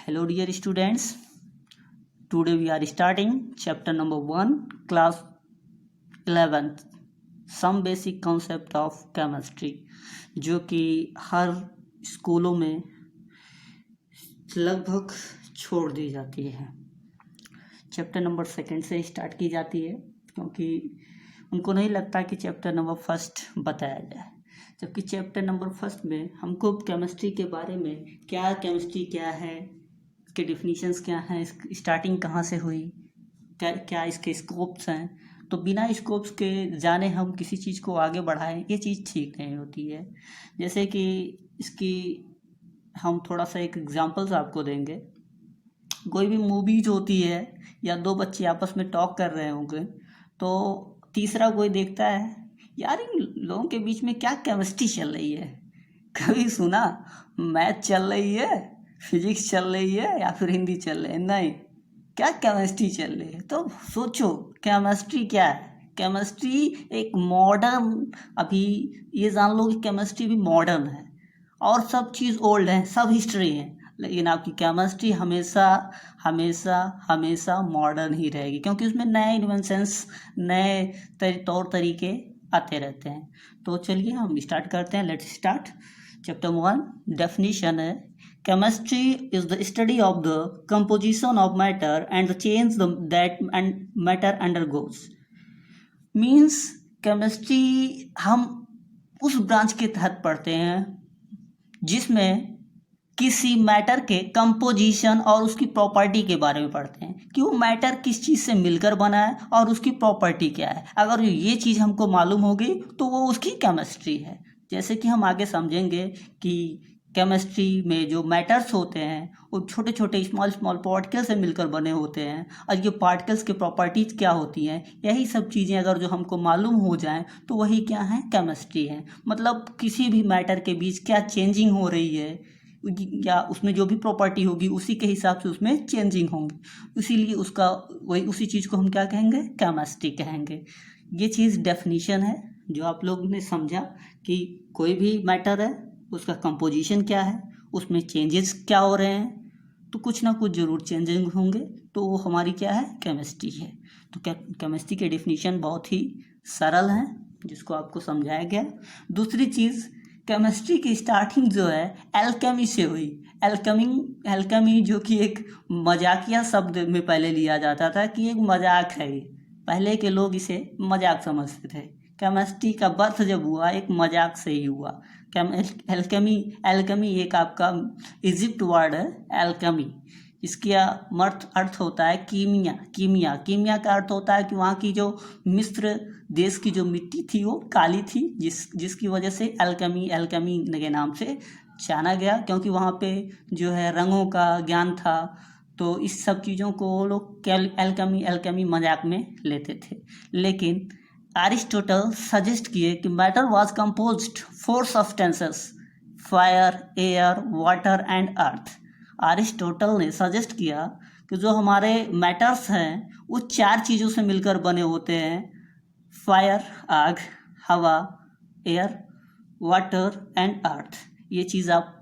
Hello dear students, today we are starting chapter number 1 class 11th some basic concept of chemistry जो कि हर स्कूलों में लगभग छोड़ दी जाती है। चैप्टर नंबर 2 से स्टार्ट की जाती है क्योंकि उनको नहीं लगता कि चैप्टर नंबर 1 बताया जाए, जबकि चैप्टर नंबर 1 में हमको केमिस्ट्री के बारे में केमिस्ट्री क्या है, इसके डिफिनीशंस क्या हैं, स्टार्टिंग कहाँ से हुई, क्या इसके स्कोप्स हैं। तो बिना स्कोप्स के जाने हम किसी चीज़ को आगे बढ़ाएं, ये चीज़ ठीक नहीं होती है। जैसे कि इसकी हम थोड़ा सा एक एग्जांपल्स आपको देंगे। कोई भी मूवीज होती है या दो बच्चे आपस में टॉक कर रहे होंगे तो तीसरा कोई देखता है, यार इन लोगों के बीच में क्या केमिस्ट्री चल रही है। कभी सुना मैथ चल रही है, फिजिक्स चल रही है या फिर हिंदी चल रही है? नहीं, क्या केमिस्ट्री चल रही है। तो सोचो केमिस्ट्री क्या है। केमिस्ट्री एक मॉडर्न, अभी ये जान लो कि केमिस्ट्री भी मॉडर्न है और सब चीज़ ओल्ड है, सब हिस्ट्री है, लेकिन आपकी केमिस्ट्री हमेशा हमेशा हमेशा मॉडर्न ही रहेगी क्योंकि उसमें नए इन्वेंशंस, नए तौर तरीके आते रहते हैं। तो चलिए हम स्टार्ट करते हैं। Let's start. चैप्टर 1 डेफिनेशन है, chemistry is the study of the composition of matter and the change that matter undergoes। Means chemistry हम उस ब्रांच के तहत पढ़ते हैं जिसमें किसी मैटर के कंपोजिशन और उसकी प्रॉपर्टी के बारे में पढ़ते हैं कि वो मैटर किस चीज़ से मिलकर बना है और उसकी प्रॉपर्टी क्या है। अगर ये चीज़ हमको मालूम होगी तो वो उसकी केमिस्ट्री है। जैसे कि हम आगे समझेंगे कि केमिस्ट्री में जो मैटर्स होते हैं वो छोटे छोटे स्मॉल पार्टिकल्स से मिलकर बने होते हैं और ये पार्टिकल्स की प्रॉपर्टीज़ क्या होती हैं, यही सब चीज़ें अगर जो हमको मालूम हो जाएं तो वही क्या है, केमिस्ट्री है। मतलब किसी भी मैटर के बीच क्या चेंजिंग हो रही है या उसमें जो भी प्रॉपर्टी होगी उसी के हिसाब से उसमें चेंजिंग होंगी, इसीलिए उसी चीज़ को हम क्या कहेंगे, केमिस्ट्री कहेंगे। ये चीज़ डेफिनीशन है जो आप लोगों ने समझा कि कोई भी मैटर है उसका कंपोजिशन क्या है, उसमें चेंजेस क्या हो रहे हैं, तो कुछ ना कुछ ज़रूर चेंजिंग होंगे, तो वो हमारी क्या है, केमिस्ट्री है। तो केमिस्ट्री के डेफिनीशन बहुत ही सरल हैं जिसको आपको समझाया गया। दूसरी चीज़, केमिस्ट्री की स्टार्टिंग जो है एल्केमी से हुई। एल्केमी जो कि एक मजाकिया शब्द में पहले लिया जाता था कि एक मजाक है, ये पहले के लोग इसे मजाक समझते थे। केमिस्ट्री का बर्थ जब हुआ एक मजाक से ही हुआ। एल्केमी एक आपका इजिप्ट वर्ड है एल्केमी, इसका अर्थ होता है कीमिया का अर्थ होता है कि वहाँ की जो मिस्र देश की जो मिट्टी थी वो काली थी, जिसकी वजह से एल्केमी के नाम से जाना गया, क्योंकि वहाँ पे जो है रंगों का ज्ञान था। तो इस सब चीज़ों को वो लोग एल्केमी मजाक में लेते थे। लेकिन एरिस्टोटल सजेस्ट किए कि matter was composed 4 substances, fire, air, water and earth. Aristotle ने सजेस्ट किया कि जो हमारे मैटर्स हैं वो 4 चीज़ों से मिलकर बने होते हैं, फायर आग, हवा, एयर, वाटर एंड अर्थ। ये चीज़ आप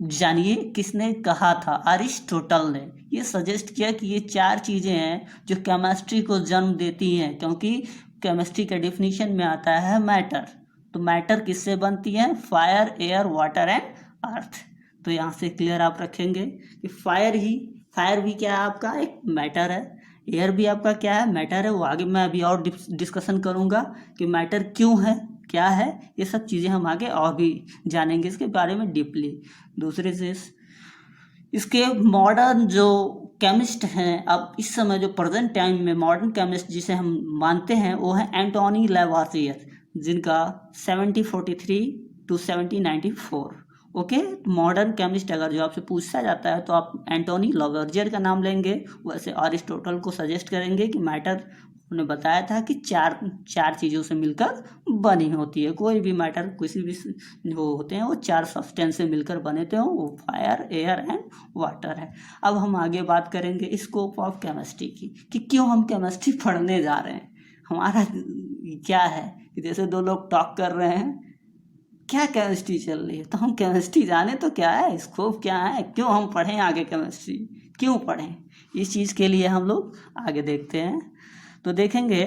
जानिए किसने कहा था, एरिस्टोटल ने ये सजेस्ट किया कि ये 4 चीज़ें हैं जो केमिस्ट्री को जन्म देती हैं, क्योंकि केमिस्ट्री के डेफिनेशन में आता है मैटर। तो मैटर किससे बनती है, fire, air, water and earth. तो यहाँ से क्लियर आप रखेंगे कि फायर भी क्या है, आपका एक मैटर है। एयर भी आपका क्या है, मैटर है। वो आगे मैं अभी और डिस्कशन करूँगा कि मैटर क्यों है, क्या है, ये सब चीज़ें हम आगे और भी जानेंगे इसके बारे में डीपली। दूसरे से इसके मॉडर्न जो केमिस्ट हैं, अब इस समय जो प्रेजेंट टाइम में मॉडर्न केमिस्ट जिसे हम मानते हैं वो है एंटोनी लैवोसियर, जिनका 1743 to 1794। ओके, मॉडर्न केमिस्ट अगर जो आपसे पूछा जाता है तो आप एंटोनी लैवोसियर का नाम लेंगे। वैसे अरिस्टोटल को सजेस्ट करेंगे कि मैटर उन्होंने बताया था कि चार चीज़ों से मिलकर बनी होती है। कोई भी मैटर, किसी भी वो होते हैं वो 4 सब्सटेंस से मिलकर बने थे, वो फायर, एयर एंड वाटर है। अब हम आगे बात करेंगे स्कोप ऑफ केमिस्ट्री की कि क्यों हम केमिस्ट्री पढ़ने जा रहे हैं, हमारा क्या है। जैसे 2 लोग टॉक कर रहे हैं, क्या केमिस्ट्री चल रही है, तो हम केमिस्ट्री जाने तो क्या है, स्कोप क्या है, क्यों हम पढ़ें आगे केमिस्ट्री, क्यों पढ़ें, इस चीज़ के लिए हम लोग आगे देखते हैं। तो देखेंगे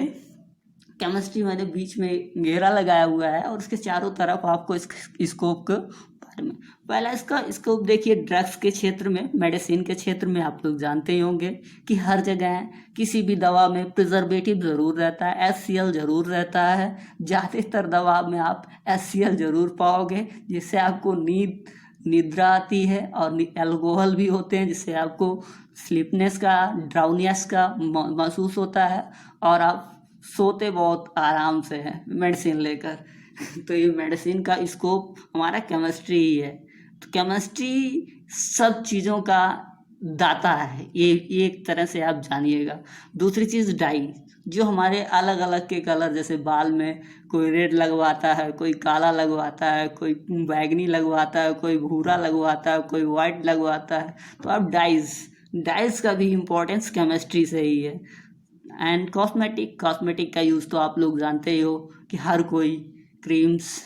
केमिस्ट्री मैंने बीच में घेरा लगाया हुआ है और उसके चारों तरफ आपको स्कोप के बारे में, पहला इसका स्कोप देखिए, ड्रग्स के क्षेत्र में, मेडिसिन के क्षेत्र में आप लोग जानते ही होंगे कि हर जगह किसी भी दवा में प्रिजर्वेटिव ज़रूर रहता है, HCl ज़रूर रहता है। ज़्यादातर दवा में आप HCl ज़रूर पाओगे, जिससे आपको निद्रा आती है, और एल्कोहल भी होते हैं जिससे आपको स्लीपनेस का, ड्राउनियस का महसूस होता है, और आप सोते बहुत आराम से हैं मेडिसिन लेकर। तो ये मेडिसिन का स्कोप हमारा केमिस्ट्री ही है। तो केमिस्ट्री सब चीज़ों का दाता है, ये एक तरह से आप जानिएगा। दूसरी चीज़ डाई, जो हमारे अलग अलग के कलर, जैसे बाल में कोई रेड लगवाता है, कोई काला लगवाता है, कोई बैगनी लगवाता है, कोई भूरा लगवाता है, कोई वाइट लगवाता है, तो आप डाइज का भी इम्पोर्टेंस केमिस्ट्री से ही है। एंड कॉस्मेटिक का यूज़ तो आप लोग जानते ही हो कि हर कोई क्रीम्स,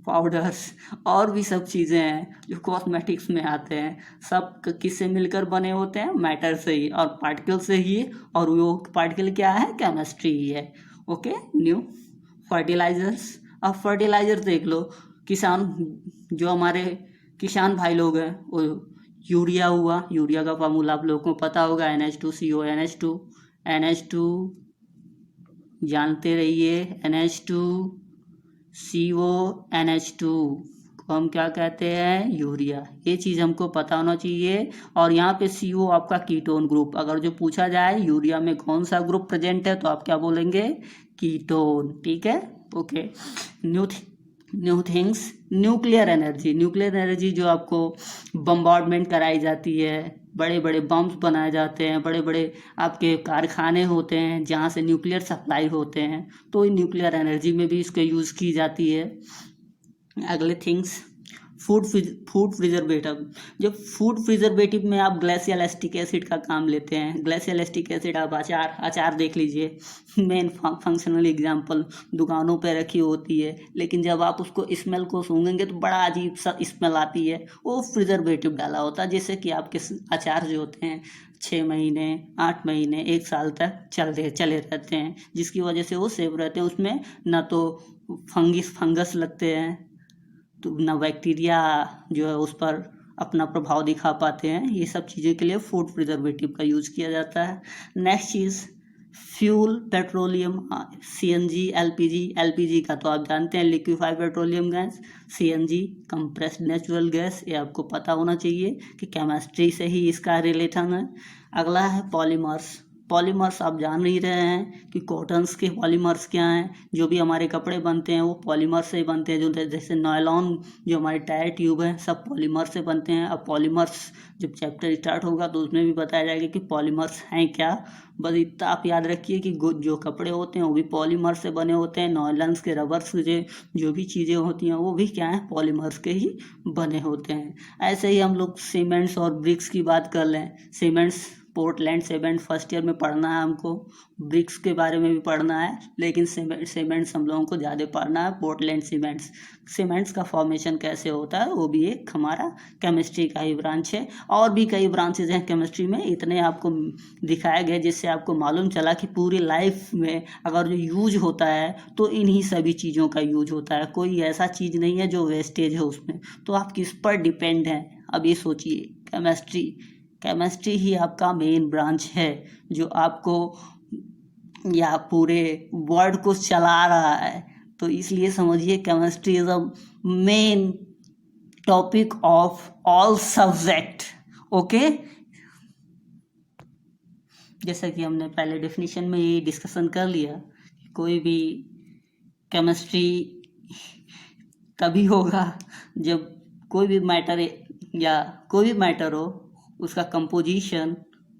पाउडर्स और भी सब चीज़ें हैं जो कॉस्मेटिक्स में आते हैं, सब किससे मिलकर बने होते हैं, मैटर से ही और पार्टिकल से ही, और वो पार्टिकल क्या है, केमिस्ट्री ही है। Okay, new fertilizers. अब फर्टिलाइजर देख लो, किसान, जो हमारे किसान भाई लोग हैं, वो यूरिया हुआ, यूरिया का फार्मूला आप लोगों को पता होगा, NH2CO NH2 जानते रहिए, NH2CO NH2 को हम क्या कहते हैं, यूरिया। ये चीज़ हमको पता होना चाहिए। और यहाँ पे CO आपका कीटोन ग्रुप, अगर जो पूछा जाए यूरिया में कौन सा ग्रुप प्रेजेंट है, तो आप क्या बोलेंगे, कीटोन। ठीक है, okay. New things, nuclear energy जो आपको बम्बार्डमेंट कराई जाती है, बड़े बड़े बम्स बनाए जाते हैं, बड़े बड़े आपके कारखाने होते हैं जहाँ से न्यूक्लियर सप्लाई होते हैं, तो न्यूक्लियर एनर्जी में भी इसको यूज़ की जाती है। अगले थिंग्स, फूड प्रिजर्वेटिव। जब फूड प्रिजर्वेटिव में आप ग्लेशियल एसिटिक एसिड का काम लेते हैं, ग्लेशियल एसिटिक एसिड आप अचार देख लीजिए, मेन फंक्शनल एग्जांपल दुकानों पे रखी होती है, लेकिन जब आप उसको स्मेल को सूंघेंगे तो बड़ा अजीब सा स्मेल आती है, वो प्रिजर्वेटिव डाला होता है, जिससे कि आपके अचार जो होते हैं 6 महीने, 8 महीने, 1 साल तक चले रहते हैं, जिसकी वजह से वो सेफ रहते हैं। उसमें ना तो फंगस लगते हैं, तो ना बैक्टीरिया जो है उस पर अपना प्रभाव दिखा पाते हैं। ये सब चीज़ें के लिए फूड प्रिजर्वेटिव का यूज़ किया जाता है। नेक्स्ट चीज़, फ्यूल, पेट्रोलियम, CNG, LPG का तो आप जानते हैं, liquefied petroleum gas, CNG compressed natural gas, ये आपको पता होना चाहिए कि केमिस्ट्री से ही इसका रिलेशन है। अगला है पॉलीमर्स आप जान ही रहे हैं कि कॉटन्स के पॉलीमर्स क्या हैं, जो भी हमारे कपड़े बनते हैं वो पॉलीमर से ही बनते हैं, जो जैसे नायलॉन, जो हमारे टायर ट्यूब है, सब पॉलीमर से बनते हैं। अब पॉलीमर्स जब चैप्टर स्टार्ट होगा तो उसमें भी बताया जाएगा कि पॉलीमर्स हैं क्या। बस इतना आप याद रखिए कि जो कपड़े होते हैं वो भी पॉलीमर से बने होते हैं, नॉयलन्स के, रबर्स के, जो भी चीज़ें होती हैं वो भी क्या है, पॉलीमर्स के ही बने होते हैं। ऐसे ही हम लोग सीमेंट्स और ब्रिक्स की बात कर लें, cements, Portland cement first year में पढ़ना है हमको, ब्रिक्स के बारे में भी पढ़ना है, लेकिन सीमेंट्स हम लोगों को ज़्यादा पढ़ना है। पोर्टलैंड सीमेंट्स का फॉर्मेशन कैसे होता है, वो भी एक हमारा केमिस्ट्री का ही ब्रांच है। और भी कई ब्रांचेज हैं केमिस्ट्री में, इतने आपको दिखाए गए जिससे आपको मालूम चला कि पूरी लाइफ में अगर जो यूज होता है तो इन्हीं सभी चीज़ों का यूज होता है, कोई ऐसा चीज़ नहीं है जो वेस्टेज है उसमें। तो आप किस पर डिपेंड हैं, अब ये सोचिए। केमिस्ट्री ही आपका मेन ब्रांच है जो आपको या पूरे वर्ल्ड को चला रहा है। तो इसलिए समझिए chemistry is a main topic of all subject. Okay, जैसा कि हमने पहले डेफिनेशन में ये डिस्कशन कर लिया, कोई भी केमिस्ट्री तभी होगा जब कोई भी मैटर हो उसका कंपोजिशन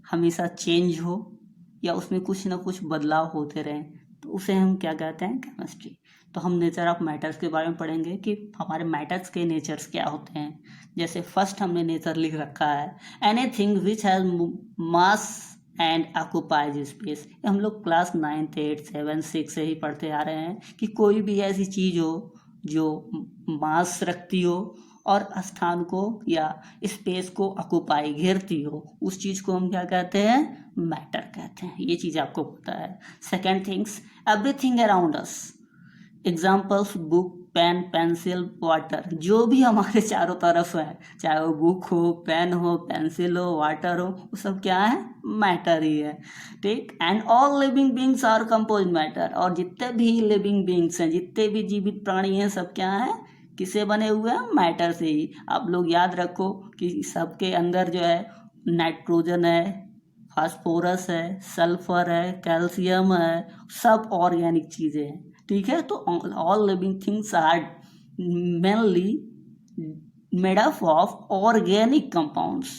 हमेशा चेंज हो या उसमें कुछ ना कुछ बदलाव होते रहें, तो उसे हम क्या कहते हैं, केमिस्ट्री। तो हम नेचर ऑफ मैटर्स के बारे में पढ़ेंगे कि हमारे मैटर्स के नेचर्स क्या होते हैं। जैसे फर्स्ट हमने नेचर लिख रखा है, anything which has mass and occupies space. हम लोग class 9th 8th 7th 6th से ही पढ़ते आ रहे हैं कि कोई भी ऐसी चीज़ हो जो मास रखती हो और स्थान को या स्पेस को ऑक्युपाई घेरती हो, उस चीज़ को हम क्या कहते हैं, मैटर कहते हैं। ये चीज़ आपको पता है। Second things, everything around us, examples book, pen, pencil, water, जो भी हमारे चारों तरफ है, चाहे वो बुक हो, पेन हो, पेंसिल हो, वाटर हो, वो सब क्या है, मैटर ही है। ठीक। And all living beings are compose matter, और जितने भी लिविंग बींग्स हैं, जितने भी जीवित प्राणी हैं, सब क्या है, किससे बने हुए हैं, मैटर से ही। आप लोग याद रखो कि सबके अंदर जो है नाइट्रोजन है, फास्फोरस है, सल्फर है, कैल्शियम है, सब ऑर्गेनिक चीज़ें हैं। ठीक है। तो all living things are mainly made up of organic compounds.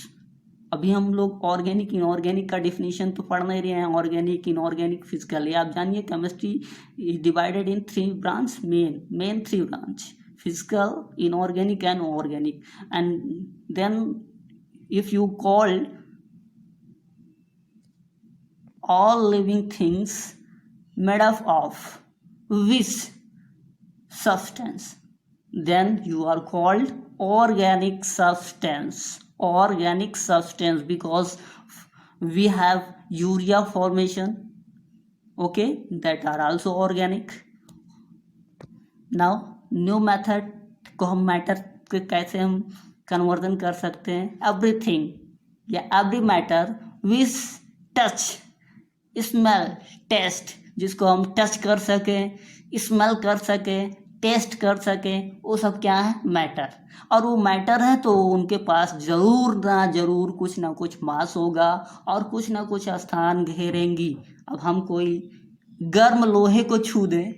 अभी हम लोग ऑर्गेनिक इनऑर्गेनिक का डिफिनीशन तो पढ़ नहीं रहे हैं, ऑर्गेनिक इनऑर्गेनिक फिजिकल। आप जानिए chemistry is divided in 3 branch, main 3 branch, physical, inorganic and organic. And then if you call all living things made up of which substance, then you are called organic substance. Organic substance, because we have urea formation, okay, that are also organic. Now new method को हम matter के कैसे हम conversion कर सकते हैं, everything या every matter which touch, smell, taste, जिसको हम टच कर सकें, स्मेल कर सकें, टेस्ट कर सकें, वो सब क्या है, मैटर। और वो मैटर है तो उनके पास जरूर ना जरूर कुछ ना कुछ मास होगा और कुछ ना कुछ स्थान घेरेंगी। अब हम कोई गर्म लोहे को छू दें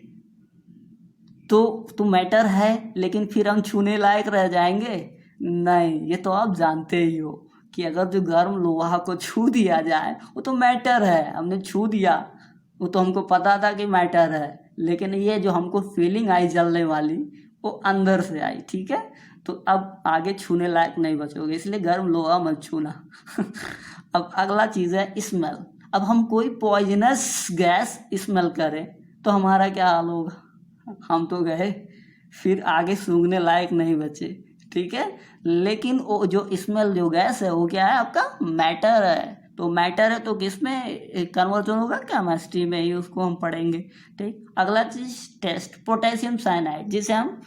तो मैटर है, लेकिन फिर हम छूने लायक रह जाएंगे? नहीं। ये तो आप जानते ही हो कि अगर जो गर्म लोहा को छू दिया जाए वो तो मैटर है, हमने छू दिया, वो तो हमको पता था कि मैटर है, लेकिन ये जो हमको फीलिंग आई जलने वाली, वो अंदर से आई। ठीक है। तो अब आगे छूने लायक नहीं बचोगे, इसलिए गर्म लोहा मत छूना। अब अगला चीज़ है स्मेल। अब हम कोई पॉइजनस गैस स्मेल करें तो हमारा क्या हाल होगा, हम तो गए, फिर आगे सूंघने लायक नहीं बचे। ठीक है। लेकिन वो जो स्मेल जो गैस है वो क्या है, आपका मैटर है। तो मैटर है तो किस में कन्वर्जन होगा, केमिस्ट्री में ही, उसको हम पढ़ेंगे। ठीक। अगला चीज टेस्ट, पोटेशियम साइनाइड, जिसे हम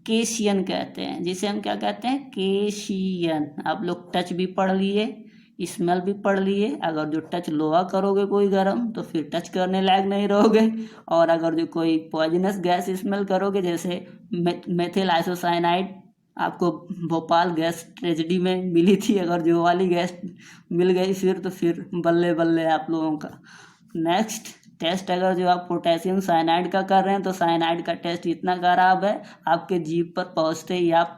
केशियन कहते हैं, जिसे हम क्या कहते हैं, केशियन। आप लोग टच भी पढ़ लिए, स्मेल भी पढ़ लिए। अगर जो टच लोहा करोगे कोई गर्म तो फिर टच करने लायक नहीं रहोगे, और अगर जो कोई पॉइजनस गैस स्मेल करोगे, जैसे मेथिल आइसोसाइनाइड आपको भोपाल गैस ट्रेजेडी में मिली थी, अगर जो वाली गैस मिल गई फिर बल्ले बल्ले आप लोगों का। नेक्स्ट टेस्ट, अगर जो आप पोटेशियम साइनाइड का कर रहे हैं तो साइनाइड का टेस्ट इतना खराब है, आपके जीभ पर पहुँचते ही आप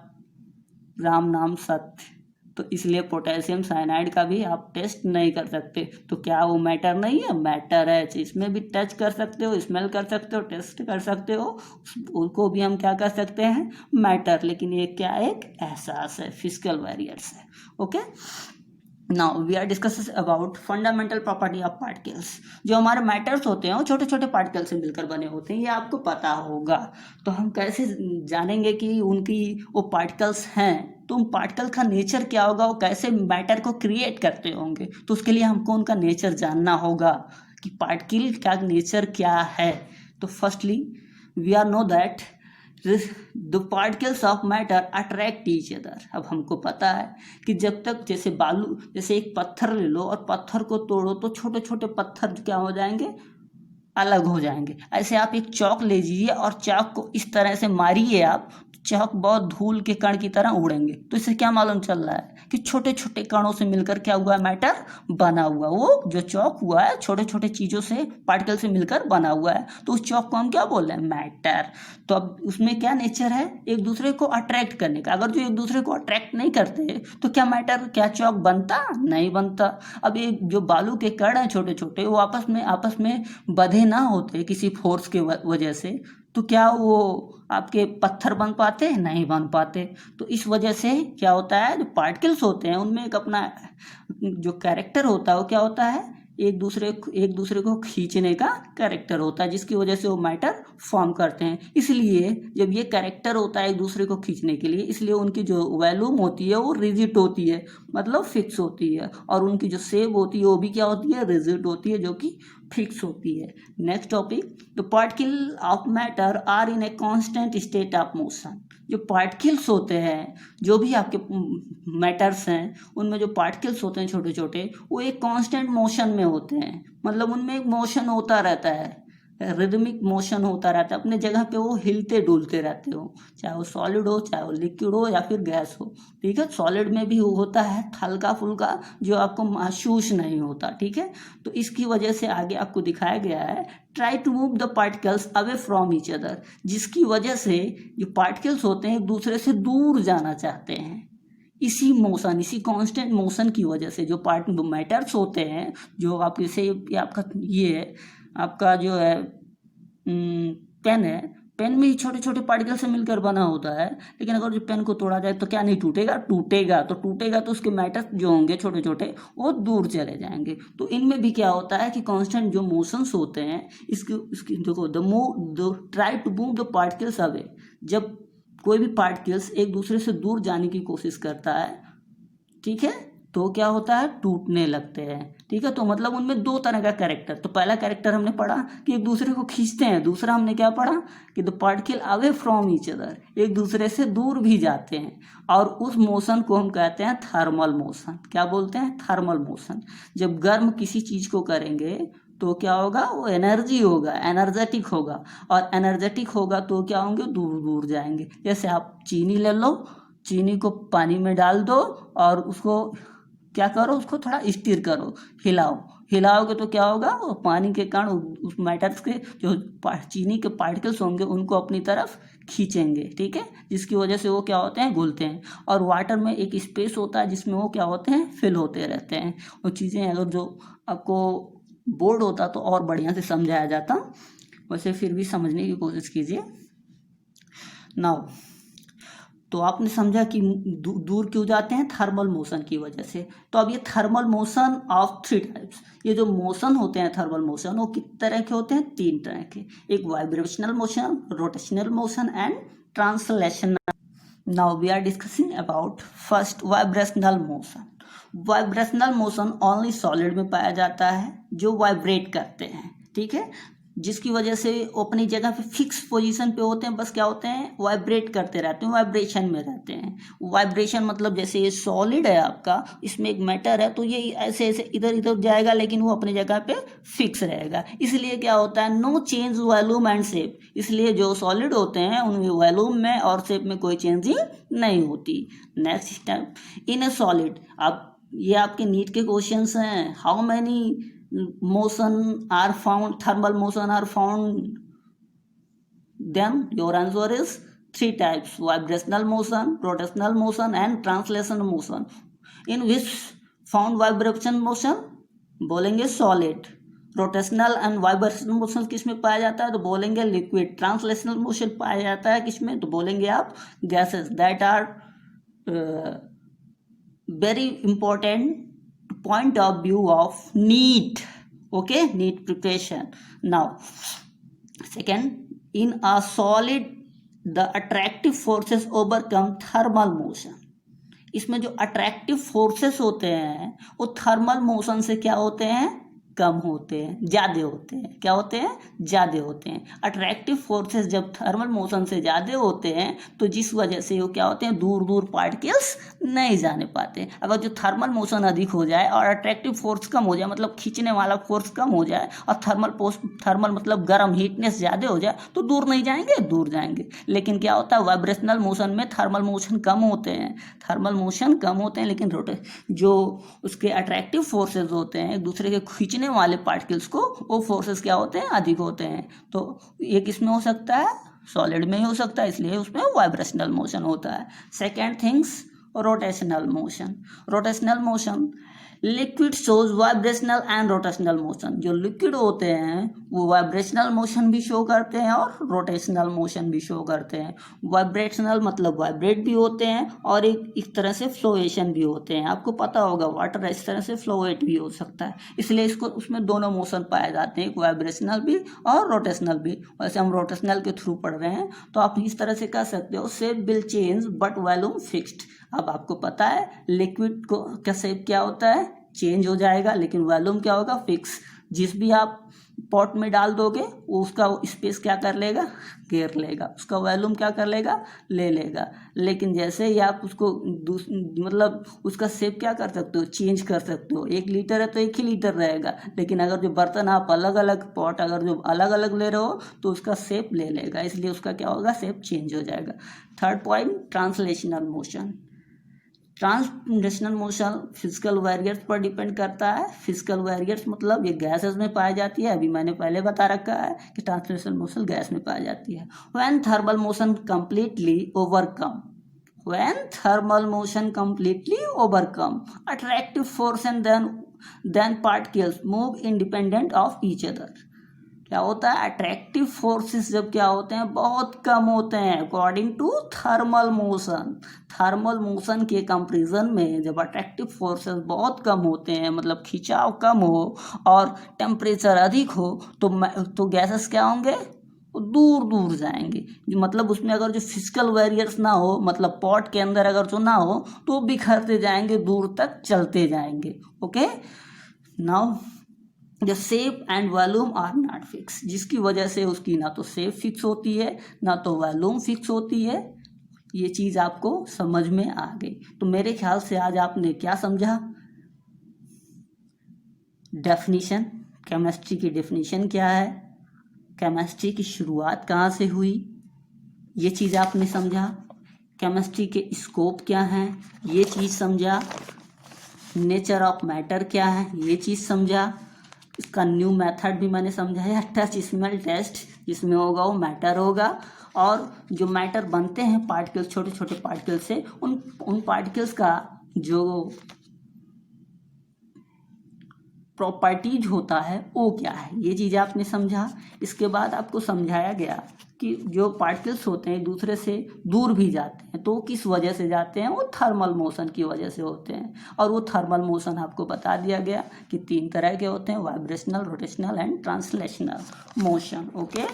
राम नाम सत्य, तो इसलिए पोटेशियम साइनाइड का भी आप टेस्ट नहीं कर सकते। तो क्या वो मैटर नहीं है, मैटर है। इसमें भी टच कर सकते हो, स्मेल कर सकते हो, टेस्ट कर सकते हो, उनको भी हम क्या कर सकते हैं, मैटर। लेकिन ये क्या, एक एहसास है, फिजिकल बैरियर्स है। Okay. Now we are discuss about fundamental property of particles. जो हमारे मैटर्स होते हैं वो छोटे छोटे पार्टिकल से मिलकर बने होते हैं, ये आपको पता होगा। तो हम कैसे जानेंगे कि उनकी वो पार्टिकल्स हैं, तो उन पार्टिकल का नेचर क्या होगा, वो कैसे मैटर को क्रिएट करते होंगे। तो उसके लिए हमको उनका नेचर जानना होगा कि पार्टिकल का नेचर क्या है। तो firstly we are know that the particles of matter attract each other. अब हमको पता है कि जब तक जैसे बालू, जैसे एक पत्थर ले लो और पत्थर को तोड़ो तो छोटे छोटे पत्थर क्या हो जाएंगे, अलग हो जाएंगे। ऐसे आप एक चौक ले लीजिए और चौक को इस तरह से मारिए आप, चौक बहुत धूल के कण की तरह उड़ेंगे। तो इससे क्या मालूम चल रहा है कि छोटे छोटे कणों से मिलकर क्या हुआ, मैटर बना हुआ। वो जो चौक हुआ है छोटे छोटे चीज़ों से, पार्टिकल से मिलकर बना हुआ है, तो उस चौक को हम क्या बोल रहे हैं, मैटर। तो अब उसमें क्या नेचर है, एक दूसरे को अट्रैक्ट करने का। अगर जो एक दूसरे को अट्रैक्ट नहीं करते तो क्या मैटर, क्या चौक बनता, नहीं बनता। अब ये जो बालू के कण हैं छोटे छोटे, वो आपस में बंधे ना होते किसी फोर्स के वजह से, तो क्या वो आपके पत्थर बन पाते, नहीं बन पाते। तो इस वजह से क्या होता है, जो पार्टिकल्स होते हैं उनमें एक अपना जो कैरेक्टर होता है वो क्या होता है, एक दूसरे को खींचने का कैरेक्टर होता है, जिसकी वजह से वो मैटर फॉर्म करते हैं। इसलिए जब ये कैरेक्टर होता है एक दूसरे को खींचने के लिए, इसलिए उनकी जो वॉल्यूम होती है वो रिजिड होती है, मतलब फिक्स होती है, और उनकी जो शेप होती है वो भी क्या होती है, रिजिड होती है, जो कि फिक्स होती है। Next topic, the particle of matter are in a constant state of motion. जो पार्टिकल्स होते हैं, जो भी आपके मैटर्स हैं, उनमें जो पार्टिकल्स होते हैं छोटे छोटे, वो एक कांस्टेंट मोशन में होते हैं, मतलब उनमें एक मोशन होता रहता है, रिदमिक मोशन होता रहता है, अपने जगह पे वो हिलते डुलते रहते हो, चाहे वो सॉलिड हो, चाहे वो लिक्विड हो, या फिर गैस हो। ठीक है, सॉलिड में भी होता है हल्का फुल्का, जो आपको महसूस नहीं होता। ठीक है, तो इसकी वजह से आगे आपको दिखाया गया है, try to move the particles away from each other, जिसकी वजह से जो पार्टिकल्स होते हैं एक दूसरे से दूर जाना चाहते हैं। इसी मोशन, इसी कांस्टेंट मोशन की वजह से जो मैटर्स होते हैं, जो आपके से आपका ये है, आपका जो है पेन है, पेन में ही छोटे छोटे पार्टिकल से मिलकर बना होता है, लेकिन अगर जो पेन को तोड़ा जाए तो क्या नहीं टूटेगा, टूटेगा तो उसके मैटर्स जो होंगे छोटे छोटे वो दूर चले जाएंगे। तो इनमें भी क्या होता है कि कांस्टेंट जो मोशंस होते हैं, इसकी देखो, the try to move the particles away, जब कोई भी पार्टिकल्स एक दूसरे से दूर जाने की कोशिश करता है, ठीक है, तो क्या होता है, टूटने लगते हैं। ठीक है, तो मतलब उनमें दो तरह का कैरेक्टर, तो पहला कैरेक्टर हमने पढ़ा कि एक दूसरे को खींचते हैं, दूसरा हमने क्या पढ़ा कि the particle away from each other, एक दूसरे से दूर भी जाते हैं, और उस मोशन को हम कहते हैं थर्मल मोशन। क्या बोलते हैं, थर्मल मोशन। जब गर्म किसी चीज को करेंगे तो क्या होगा, वो एनर्जी होगा, एनर्जेटिक होगा, और एनर्जेटिक होगा तो क्या होंगे, दूर दूर जाएंगे। जैसे आप चीनी ले लो, चीनी को पानी में डाल दो और उसको क्या करो, उसको थोड़ा स्टीर करो, हिलाओगे तो क्या होगा, वो पानी के कारण उस मैटर्स के जो चीनी के पार्टिकल्स होंगे उनको अपनी तरफ खींचेंगे। ठीक है, जिसकी वजह से वो क्या होते हैं, घुलते हैं। और वाटर में एक स्पेस होता है जिसमें वो क्या होते हैं, फिल होते रहते हैं। वो चीज़ें अगर जो आपको बोर्ड होता तो और बढ़िया से समझाया जाता, वैसे फिर भी समझने की कोशिश कीजिए। नाउ तो आपने समझा कि दूर क्यों जाते हैं, थर्मल मोशन की वजह से। तो अब ये थर्मल मोशन ऑफ 3 टाइप्स, ये जो मोशन होते हैं थर्मल मोशन, वो कितने तरह के होते हैं, 3 तरह के। एक vibrational motion, rotational motion and translational. Now we are discussing about first, vibrational motion. Vibrational motion only solid में पाया जाता है, जो वाइब्रेट करते हैं। ठीक है, जिसकी वजह से वो अपनी जगह पे फिक्स पोजीशन पे होते हैं, बस क्या होते हैं, वाइब्रेट करते रहते हैं, वाइब्रेशन में रहते हैं। वाइब्रेशन मतलब जैसे ये सॉलिड है आपका, इसमें एक मैटर है, तो ये ऐसे ऐसे इधर इधर जाएगा, लेकिन वो अपनी जगह पे फिक्स रहेगा। इसलिए क्या होता है, no change volume and shape. इसलिए जो सॉलिड होते हैं उनमें वॉल्यूम में और शेप में कोई चेंजिंग नहीं होती। नेक्स्ट स्टेप, इन ए सॉलिड। अब ये आपके नीट के क्वेश्चंस हैं, how many motion are found, thermal motion are found, then your answer is 3 types: vibrational motion, rotational motion and translational motion. In which found vibration motion, बोलेंगे solid. Rotational and vibrational motion किस में पाया जाता है, तो बोलेंगे liquid. Translational motion पाया जाता है किस में, तो बोलेंगे आप gases. That are very important point of view of NEET. Okay, NEET preparation. Now second, in a solid the attractive forces overcome thermal motion. इसमें जो अट्रैक्टिव फोर्सेस होते हैं वो थर्मल मोशन से क्या होते हैं, कम होते हैं, ज़्यादा होते हैं. क्या होते हैं, ज़्यादा होते हैं. अट्रैक्टिव फोर्सेस जब थर्मल मोशन से ज़्यादा होते हैं तो जिस वजह से वो क्या होते हैं, दूर दूर पार्टिकल्स नहीं जाने पाते. अगर जो थर्मल मोशन अधिक हो जाए और अट्रैक्टिव फोर्स कम हो जाए, मतलब खींचने वाला फोर्स कम हो जाए, और थर्मल मतलब गर्म, हीटनेस ज़्यादा हो जाए, तो दूर नहीं जाएंगे, दूर जाएंगे. लेकिन क्या होता है, वाइब्रेशनल मोशन में थर्मल मोशन कम होते हैं, लेकिन जो उसके अट्रैक्टिव फोर्सेज होते हैं, एक दूसरे के खींचने वाले पार्टिकल्स को, वो फोर्सेस क्या होते हैं, अधिक होते हैं. तो ये किस में हो सकता है, सॉलिड में ही हो सकता है, इसलिए उसमें वाइब्रेशनल मोशन होता है. Second things, rotational motion. Rotational motion liquid shows vibrational and rotational motion. जो लिक्विड होते हैं वो वाइब्रेशनल मोशन भी शो करते हैं और रोटेशनल मोशन भी शो करते हैं। वाइब्रेशनल मतलब वाइब्रेट भी होते हैं और एक तरह से फ्लोएशन भी होते हैं। आपको पता होगा वाटर इस तरह से फ्लोएट भी हो सकता है, इसलिए इसको उसमें दोनों मोशन पाए जाते हैं, एक वाइब्रेशनल भी और रोटेशनल भी। वैसे हम रोटेशनल के थ्रू पढ़ रहे हैं तो आप इस तरह से कह सकते हो shape will change but volume fixed. अब आपको पता है लिक्विड को का शेप क्या होता है, चेंज हो जाएगा, लेकिन वॉल्यूम क्या होगा, फिक्स। जिस भी आप पॉट में डाल दोगे वो उसका स्पेस क्या कर लेगा, घेर लेगा, उसका वॉल्यूम क्या कर लेगा, ले लेगा। लेकिन जैसे ही आप उसको मतलब उसका शेप क्या कर सकते हो, चेंज कर सकते हो। 1 लीटर है तो 1 ही लीटर रहेगा, लेकिन अगर जो बर्तन आप अलग अलग पॉट अगर जो अलग अलग ले रहे हो तो उसका शेप ले लेगा, इसलिए उसका क्या होगा, शेप चेंज हो जाएगा। Third point, translational motion. Translational motion physical variates पर डिपेंड करता है। फिजिकल वेरिएट्स मतलब ये गैसेस में पाई जाती है, अभी मैंने पहले बता रखा है कि ट्रांसलेशनल मोशन गैस में पाई जाती है। When thermal motion completely overcome, when thermal motion completely overcome attractive force and then particles move independent of each other। क्या होता है, अट्रैक्टिव फोर्सेस जब क्या होते हैं, बहुत कम होते हैं according to thermal motion. Thermal motion के कंपैरिजन में जब अट्रैक्टिव फोर्सेस बहुत कम होते हैं, मतलब खिंचाव कम हो और टेम्परेचर अधिक हो तो गैसेस क्या होंगे, दूर दूर जाएंगे। मतलब उसमें अगर जो फिजिकल बैरियर्स ना हो, मतलब पॉट के अंदर अगर जो ना हो तो बिखरते जाएंगे, दूर तक चलते जाएंगे। Okay, now the shape and volume are not fix, जिसकी वजह से उसकी ना तो शेप फिक्स होती है ना तो वॉल्यूम फिक्स होती है। ये चीज़ आपको समझ में आ गई। तो मेरे ख्याल से आज आपने क्या समझा, डेफिनेशन, केमिस्ट्री की डेफिनेशन क्या है, केमिस्ट्री की शुरुआत कहाँ से हुई, ये चीज़ आपने समझा। केमिस्ट्री के स्कोप क्या हैं, ये चीज़ समझा। नेचर ऑफ मैटर क्या है, ये चीज़ समझा। इसका न्यू मेथड भी मैंने समझाया, टच स्मेल टेस्ट, जिसमें होगा वो मैटर होगा। और जो मैटर बनते हैं पार्टिकल्स, छोटे छोटे पार्टिकल्स से, उन पार्टिकल्स का जो प्रॉपर्टीज होता है वो क्या है, ये चीज़ आपने समझा। इसके बाद आपको समझाया गया कि जो पार्टिकल्स होते हैं दूसरे से दूर भी जाते हैं तो किस वजह से जाते हैं, वो थर्मल मोशन की वजह से होते हैं। और वो थर्मल मोशन आपको बता दिया गया कि 3 तरह के होते हैं, vibrational, rotational and translational motion. Okay,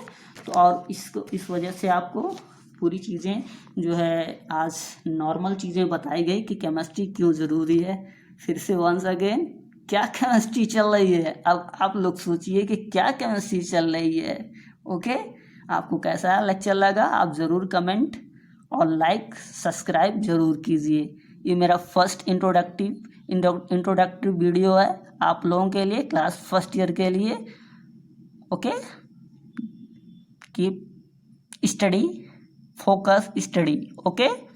तो और इस वजह से आपको पूरी चीज़ें जो है आज नॉर्मल चीज़ें बताई गई कि केमिस्ट्री क्यों ज़रूरी है। फिर से वंस अगेन, क्या केमिस्ट्री चल रही है, अब आप लोग सोचिए कि क्या केमिस्ट्री चल रही है। ओके, आपको कैसा लेक्चर लगा आप ज़रूर कमेंट और लाइक सब्सक्राइब ज़रूर कीजिए। ये मेरा फर्स्ट इंट्रोडक्टिव वीडियो है आप लोगों के लिए, क्लास फर्स्ट ईयर के लिए। Okay, keep study, focus study. Okay.